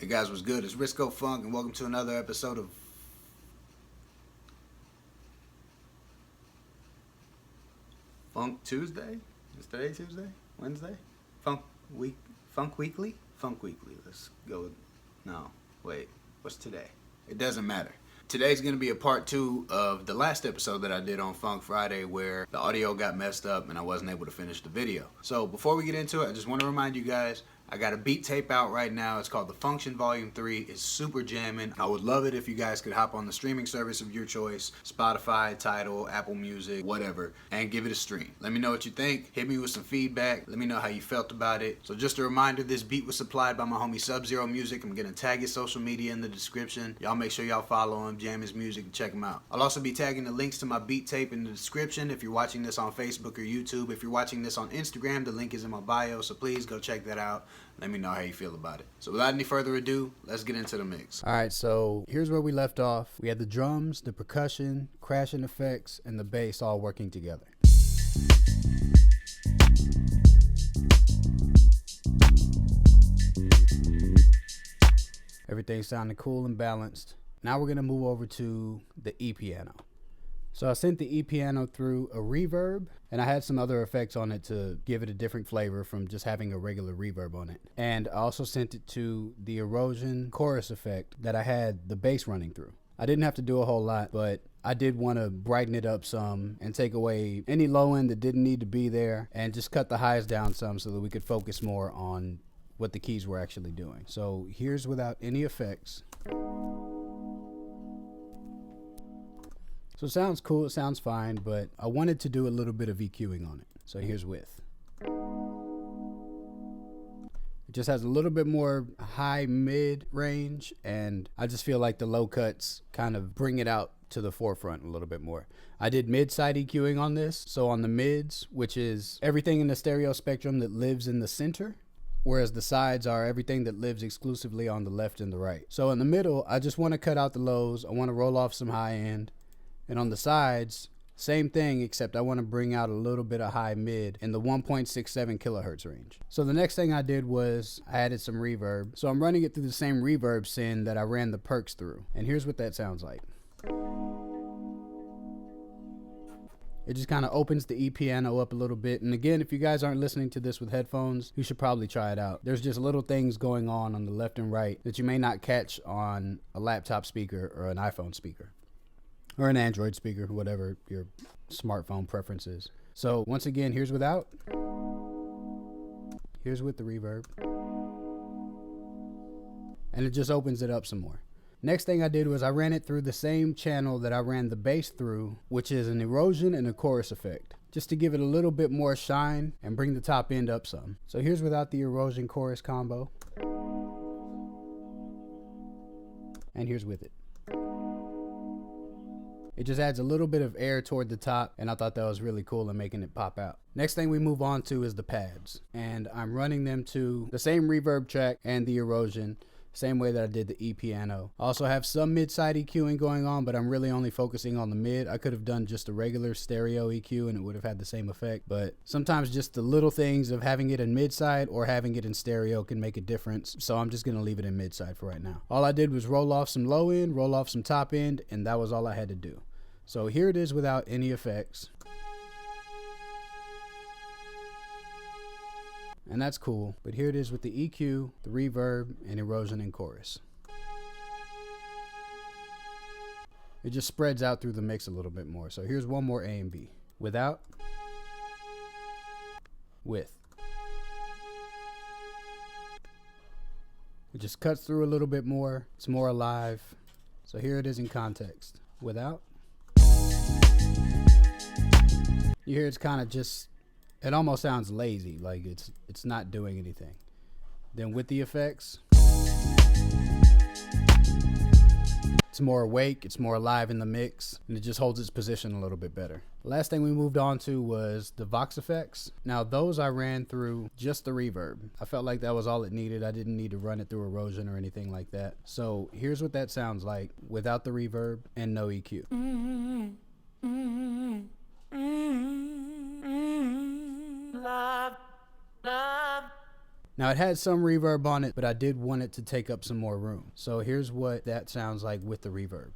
Hey guys, what's good? It's Risko Funk, and welcome to another episode of Funk Tuesday. Is today Tuesday? Wednesday? Funk Weekly? Funk Weekly. Let's go. No, wait. What's today? It doesn't matter. Today's going to be a part 2 of the last episode that I did on Funk Friday where the audio got messed up and I wasn't able to finish the video. So before we get into it, I just want to remind you guys, I got a beat tape out right now. It's called the Funktion Volume 3. It's super jamming. I would love it if you guys could hop on the streaming service of your choice, Spotify, Tidal, Apple Music, whatever, and give it a stream. Let me know what you think. Hit me with some feedback. Let me know how you felt about it. So just a reminder, this beat was supplied by my homie Sub-Zero Music. I'm going to tag his social media in the description. Y'all make sure y'all follow him, jam his music, and check him out. I'll also be tagging the links to my beat tape in the description if you're watching this on Facebook or YouTube. If you're watching this on Instagram, the link is in my bio, so please go check that out. Let me know how you feel about it. So without any further ado, let's get into the mix. All right, so here's where we left off. We had the drums, the percussion, crashing effects, and the bass all working together. Everything sounded cool and balanced. Now we're gonna move over to the E-piano. So I sent the E-piano through a reverb, and I had some other effects on it to give it a different flavor from just having a regular reverb on it. And I also sent it to the erosion chorus effect that I had the bass running through. I didn't have to do a whole lot, but I did want to brighten it up some and take away any low end that didn't need to be there and just cut the highs down some so that we could focus more on what the keys were actually doing. So here's without any effects. So it sounds cool, it sounds fine, but I wanted to do a little bit of EQing on it. So here's with. It just has a little bit more high mid range, and I just feel like the low cuts kind of bring it out to the forefront a little bit more. I did mid-side EQing on this. So on the mids, which is everything in the stereo spectrum that lives in the center, whereas the sides are everything that lives exclusively on the left and the right. So in the middle, I just want to cut out the lows. I want to roll off some high end. And on the sides, same thing, except I want to bring out a little bit of high mid in the 1.67 kilohertz range. So the next thing I did was I added some reverb. So I'm running it through the same reverb send that I ran the perks through. And here's what that sounds like. It just kind of opens the E-piano up a little bit. And again, if you guys aren't listening to this with headphones, you should probably try it out. There's just little things going on the left and right that you may not catch on a laptop speaker or an iPhone speaker. Or an Android speaker, whatever your smartphone preference is. So once again, here's without. Here's with the reverb. And it just opens it up some more. Next thing I did was I ran it through the same channel that I ran the bass through, which is an erosion and a chorus effect, just to give it a little bit more shine and bring the top end up some. So here's without the erosion chorus combo. And here's with it. It just adds a little bit of air toward the top, and I thought that was really cool and making it pop out. Next thing we move on to is the pads, and I'm running them to the same reverb track and the erosion, same way that I did the E-piano. I also have some mid-side EQing going on, but I'm really only focusing on the mid. I could have done just a regular stereo EQ and it would have had the same effect, but sometimes just the little things of having it in mid-side or having it in stereo can make a difference, so I'm just gonna leave it in mid-side for right now. All I did was roll off some low end, roll off some top end, and that was all I had to do. So here it is without any effects. And that's cool, but here it is with the EQ, the reverb, and erosion and chorus. It just spreads out through the mix a little bit more. So here's one more A and B. Without, with. It just cuts through a little bit more. It's more alive. So here it is in context. Without. You hear it's kind of just, it almost sounds lazy, like it's not doing anything. Then with the effects, it's more awake, it's more alive in the mix, and it just holds its position a little bit better. The last thing we moved on to was the Vox effects. Now those I ran through just the reverb. I felt like that was all it needed. I didn't need to run it through erosion or anything like that. So here's what that sounds like without the reverb and no EQ. Love, love, Now it had some reverb on it, but I did want it to take up some more room. So here's what that sounds like with the reverb.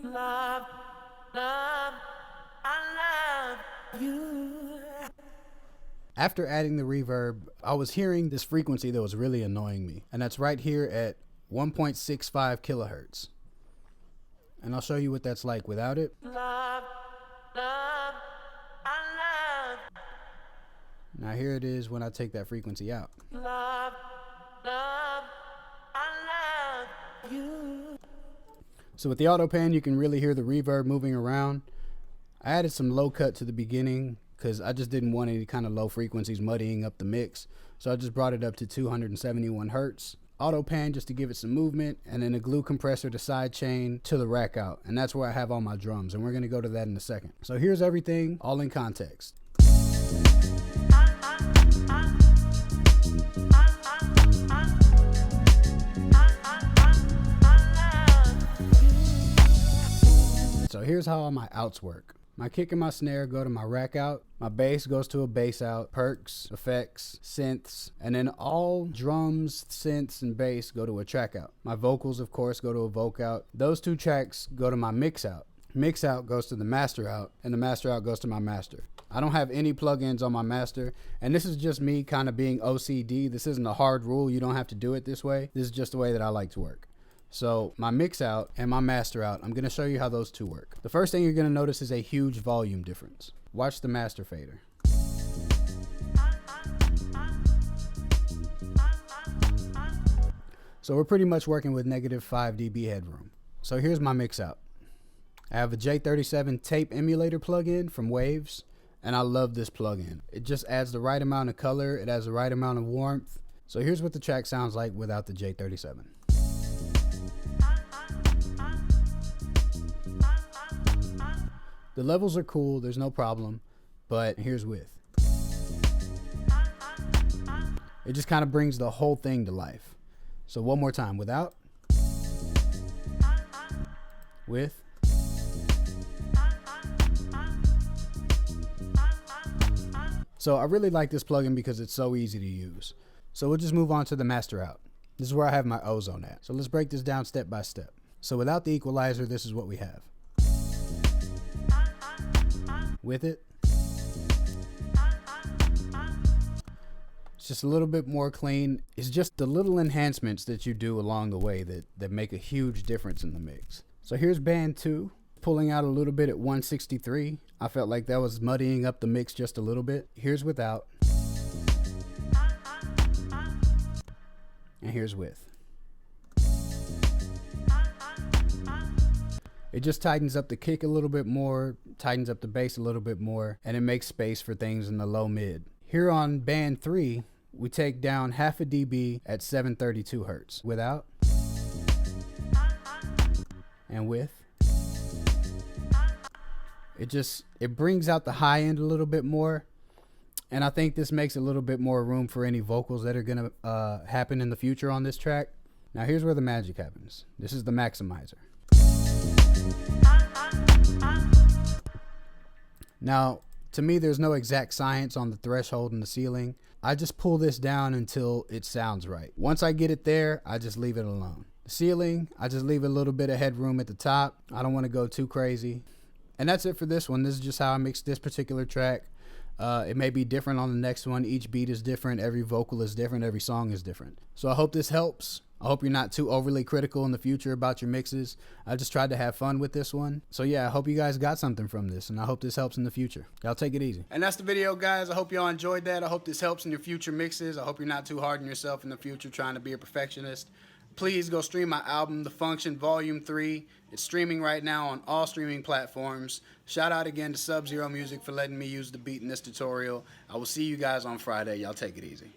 Love, love, I love you. After adding the reverb, I was hearing this frequency that was really annoying me, and that's right here at 1.65 kilohertz. And I'll show you what that's like without it. Love, love, I love. Now here it is when I take that frequency out. Love, love, I love you. So with the auto pan, you can really hear the reverb moving around. I added some low cut to the beginning because I just didn't want any kind of low frequencies muddying up the mix. So I just brought it up to 271 hertz. Auto pan just to give it some movement, and then a glue compressor to side chain to the rack out. And that's where I have all my drums, and we're gonna go to that in a second. So here's everything all in context. So here's how all my outs work. My kick and my snare go to my rack out, my bass goes to a bass out, perks, effects, synths, and then all drums, synths, and bass go to a track out. My vocals, of course, go to a voc out. Those two tracks go to my mix out. Mix out goes to the master out, and the master out goes to my master. I don't have any plugins on my master, and this is just me kind of being OCD. This isn't a hard rule. You don't have to do it this way. This is just the way that I like to work. So my mix out and my master out, I'm going to show you how those two work. The first thing you're going to notice is a huge volume difference. Watch the master fader. So we're pretty much working with -5 dB headroom. So here's my mix out. I have a J37 tape emulator plugin from Waves, and I love this plugin. It just adds the right amount of color. It has the right amount of warmth. So here's what the track sounds like without the J37. The levels are cool, there's no problem, but here's with. It just kind of brings the whole thing to life. So one more time, without, with, so I really like this plugin because it's so easy to use. So we'll just move on to the master out. This is where I have my ozone at. So let's break this down step by step. So without the equalizer, this is what we have. With it, it's just a little bit more clean. It's just the little enhancements that you do along the way that make a huge difference in the mix. So here's band 2, pulling out a little bit at 163. I felt like that was muddying up the mix just a little bit. Here's without, and here's with. It just tightens up the kick a little bit more, tightens up the bass a little bit more, and it makes space for things in the low mid. Here on band 3, we take down 0.5 dB at 732 hertz. Without, and with. It brings out the high end a little bit more, and I think this makes a little bit more room for any vocals that are gonna happen in the future on this track. Now here's where the magic happens. This is the maximizer. Now, to me, there's no exact science on the threshold and the ceiling. I just pull this down until it sounds right. Once I get it there, I just leave it alone. The ceiling, I just leave a little bit of headroom at the top. I don't want to go too crazy. And that's it for this one. This is just how I mix this particular track. It may be different on the next one. Each beat is different. Every vocal is different. Every song is different. So I hope this helps. I hope you're not too overly critical in the future about your mixes. I just tried to have fun with this one. So yeah, I hope you guys got something from this, and I hope this helps in the future. Y'all take it easy. And that's the video, guys. I hope y'all enjoyed that. I hope this helps in your future mixes. I hope you're not too hard on yourself in the future trying to be a perfectionist. Please go stream my album, The Funktion Volume 3. It's streaming right now on all streaming platforms. Shout out again to Sub-Zero Music for letting me use the beat in this tutorial. I will see you guys on Friday. Y'all take it easy.